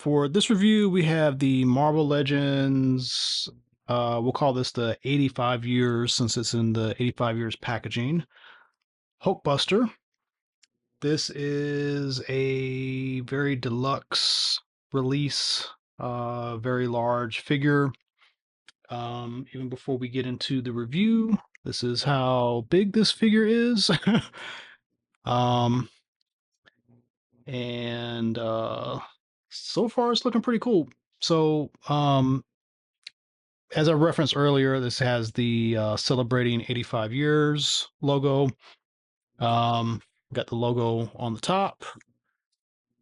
for this review, we have the Marvel Legends. We'll call this the 85 years since it's in the 85 years packaging. Hulkbuster. This is a very deluxe release, very large figure. Even before we get into the review, this is how big this figure is. um, and so far it's looking pretty cool. So, as I referenced earlier, this has the celebrating 85 years logo. Got the logo on the top,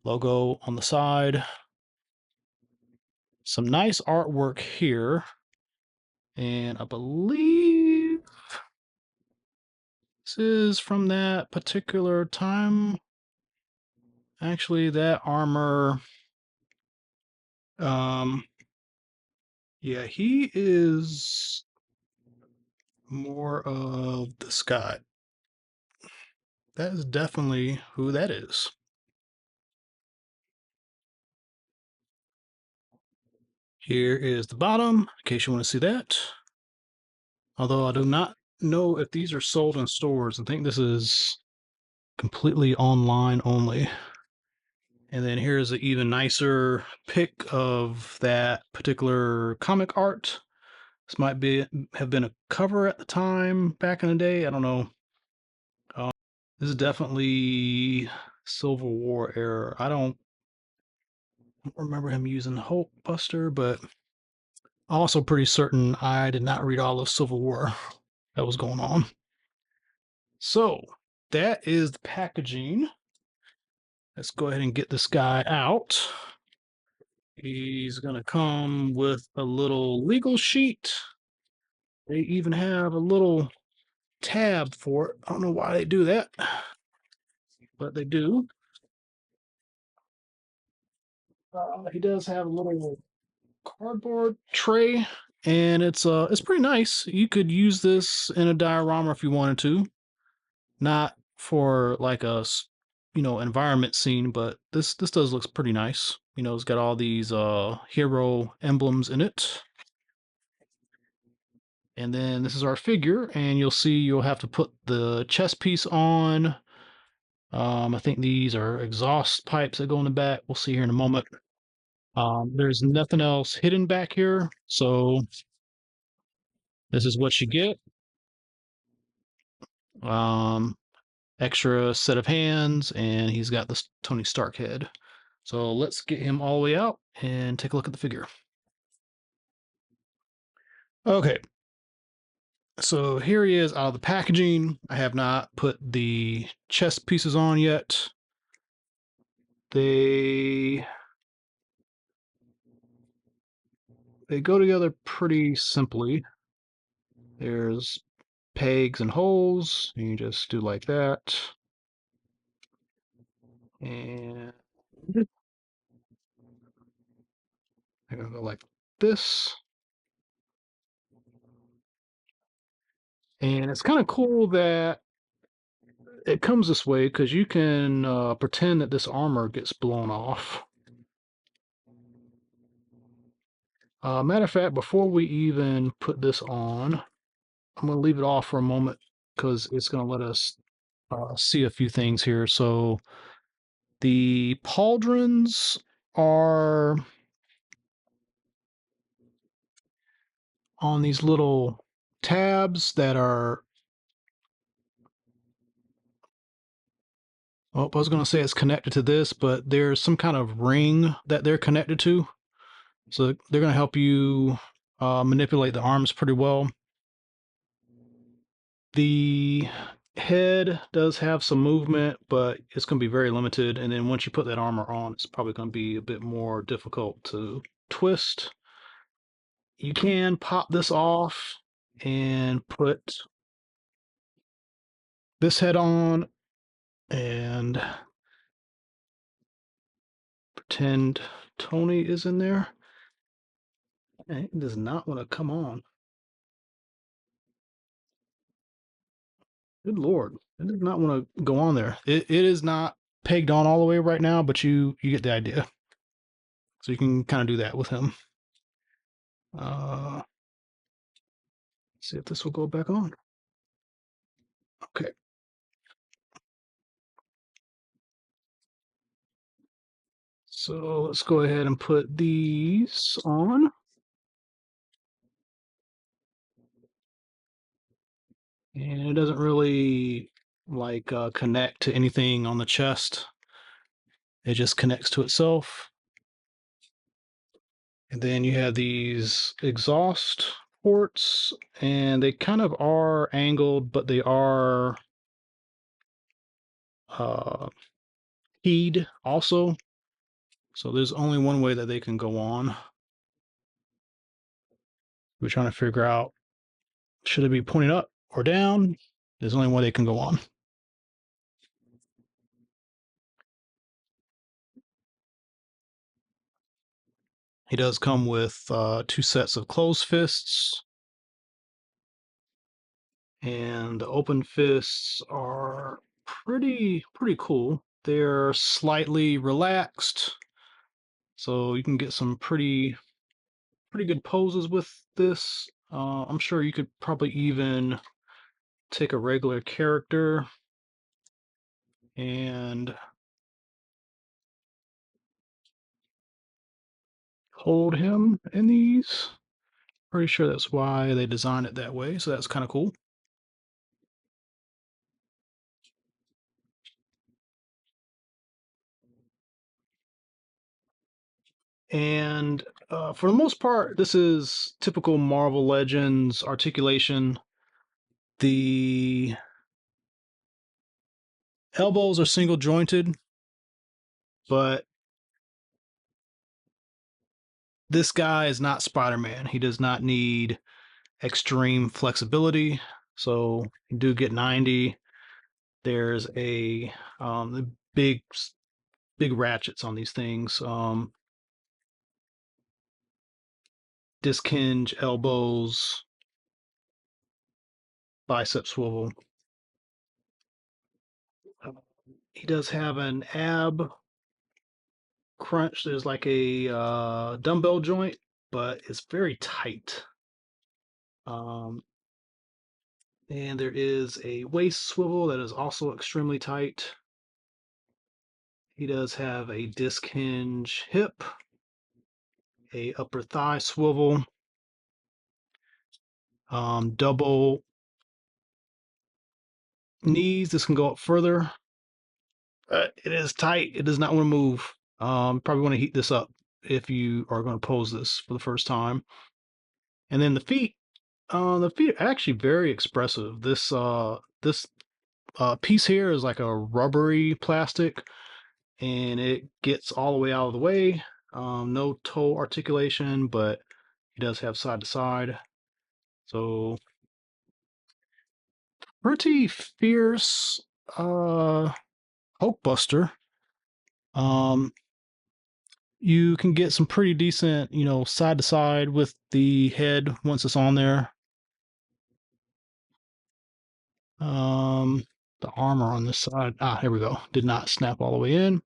logo on the side. Some nice artwork here. And I believe this is from that particular time. Actually, that armor, um, yeah, he is more of the Scott. That is definitely who that is. Here is the bottom, in case you want to see that. Although I do not know if these are sold in stores. I think this is completely online only. And then here's an even nicer pic of that particular comic art. This might have been a cover at the time back in the day. I don't know. This is definitely Civil War era. I don't remember him using Hulkbuster, but I'm also pretty certain I did not read all of Civil War that was going on. So that is the packaging. Let's go ahead and get this guy out. He's going to come with a little legal sheet. They even have a little tab for it. I don't know why they do that, but they do. He does have a little cardboard tray, and it's pretty nice. You could use this in a diorama if you wanted to, not for like a environment scene, but this does looks pretty nice. It's got all these hero emblems in it. And then this is our figure, and you'll see you'll have to put the chest piece on. I think these are exhaust pipes that go in the back. We'll see here in a moment. There's nothing else hidden back here, so this is what you get. Um, Extra set of hands, and he's got this Tony Stark head. So let's get him all the way out and take a look at the figure. Okay, so here he is out of the packaging. I have not put the chest pieces on yet. They go together pretty simply. There's pegs and holes. You just do like that. And I'm gonna go like this. And it's kind of cool that it comes this way because you can pretend that this armor gets blown off. Matter of fact, before we even put this on, I'm going to leave it off for a moment because it's going to let us see a few things here. So the pauldrons are on these little tabs that are, oh, I was going to say it's connected to this, but there's some kind of ring that they're connected to. So they're going to help you manipulate the arms pretty well. The head does have some movement, but it's going to be very limited. And then once you put that armor on, it's probably going to be a bit more difficult to twist. You can pop this off and put this head on and pretend Tony is in there. And it does not want to come on. Good Lord. It does not want to go on there. It is not pegged on all the way right now, but you get the idea. So you can kind of do that with him. Uh, see if this will go back on. Okay. So let's go ahead and put these on. And it doesn't really like connect to anything on the chest. It just connects to itself. And then you have these exhaust ports, and they kind of are angled, but they are uh, keyed also. So there's only one way that they can go on. We're trying to figure out, should it be pointing up or down? There's only one they can go on. He does come with 2 sets of closed fists, and the open fists are pretty cool. They're slightly relaxed, so you can get some pretty good poses with this. I'm sure you could probably even take a regular character and hold him in these. Pretty sure that's why they designed it that way, so that's kind of cool. And for the most part, this is typical Marvel Legends articulation. The elbows are single jointed, but this guy is not Spider-Man. He does not need extreme flexibility. So you do get 90. There's a the big ratchets on these things. Disc hinge, elbows, bicep swivel. He does have an ab crunch. There's like a dumbbell joint, but it's very tight. Um, and there is a waist swivel that is also extremely tight. He does have a disc hinge hip, a upper thigh swivel, double knees. This can go up further. It is tight. It does not want to move. Probably want to heat this up if you are going to pose this for the first time. And then the feet are actually very expressive. This piece here is like a rubbery plastic, and it gets all the way out of the way. No toe articulation, but he does have side to side. So pretty fierce Hulkbuster. Um, you can get some pretty decent, side to side with the head once it's on there. Um, the armor on this side. Here we go. Did not snap all the way in.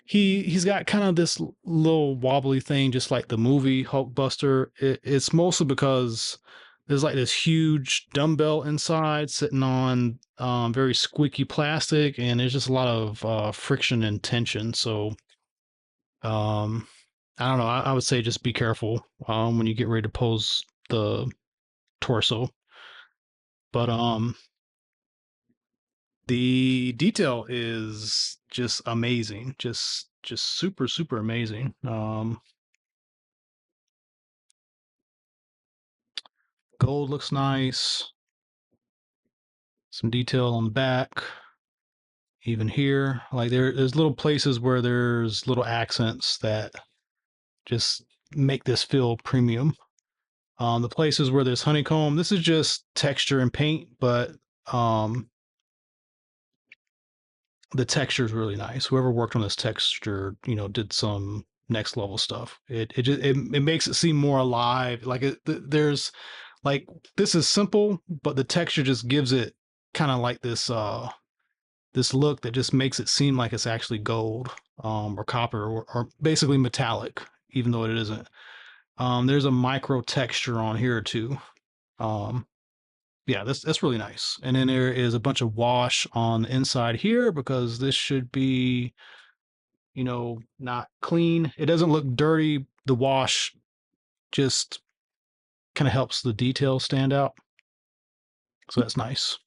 He's got kind of this little wobbly thing, just like the movie Hulkbuster. It's mostly because there's like this huge dumbbell inside sitting on very squeaky plastic, and there's just a lot of friction and tension. So um, I don't know. I would say just be careful when you get ready to pose the torso. But the detail is just amazing, just super amazing. Gold looks nice. Some detail on the back. Even here, like there's little places where there's little accents that just make this feel premium. The places where there's honeycomb, this is just texture and paint, but um, the texture is really nice. Whoever worked on this texture, did some next level stuff. It makes it seem more alive. Like there's like this is simple, but the texture just gives it kind of like this this look that just makes it seem like it's actually gold, or copper, or basically metallic, even though it isn't. There's a micro texture on here too. Um, yeah, that's really nice. And then there is a bunch of wash on the inside here because this should be, not clean. It doesn't look dirty. The wash just kind of helps the details stand out. So that's nice.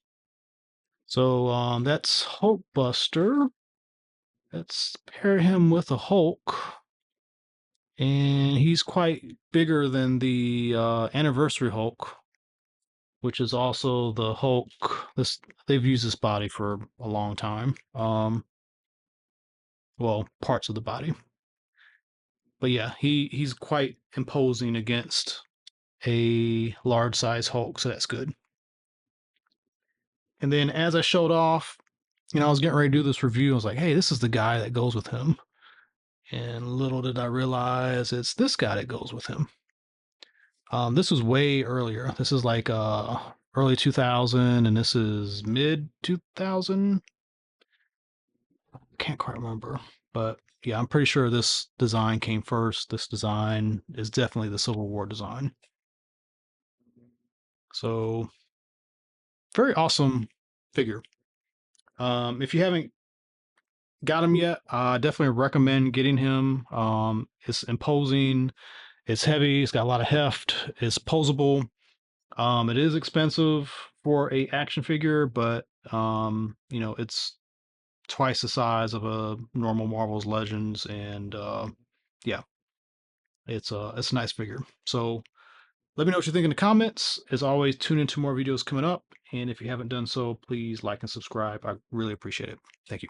So that's Hulkbuster. Let's pair him with a Hulk. And he's quite bigger than the Anniversary Hulk, which is also the Hulk. This they've used this body for a long time. Well, parts of the body. But yeah, he's quite imposing against a large size Hulk, so that's good. And then as I showed off, I was getting ready to do this review. I was like, hey, this is the guy that goes with him. And little did I realize it's this guy that goes with him. This was way earlier. This is like early 2000, and this is mid 2000. Can't quite remember, but yeah, I'm pretty sure this design came first. This design is definitely the Civil War design. So very awesome figure. If you haven't got him yet, I definitely recommend getting him. It's imposing, it's heavy, it's got a lot of heft, it's posable. It is expensive for a action figure, but it's twice the size of a normal Marvel's Legends, and yeah, it's a nice figure. So let me know what you think in the comments. As always, tune into more videos coming up, and if you haven't done so, please like and subscribe. I really appreciate it. Thank you.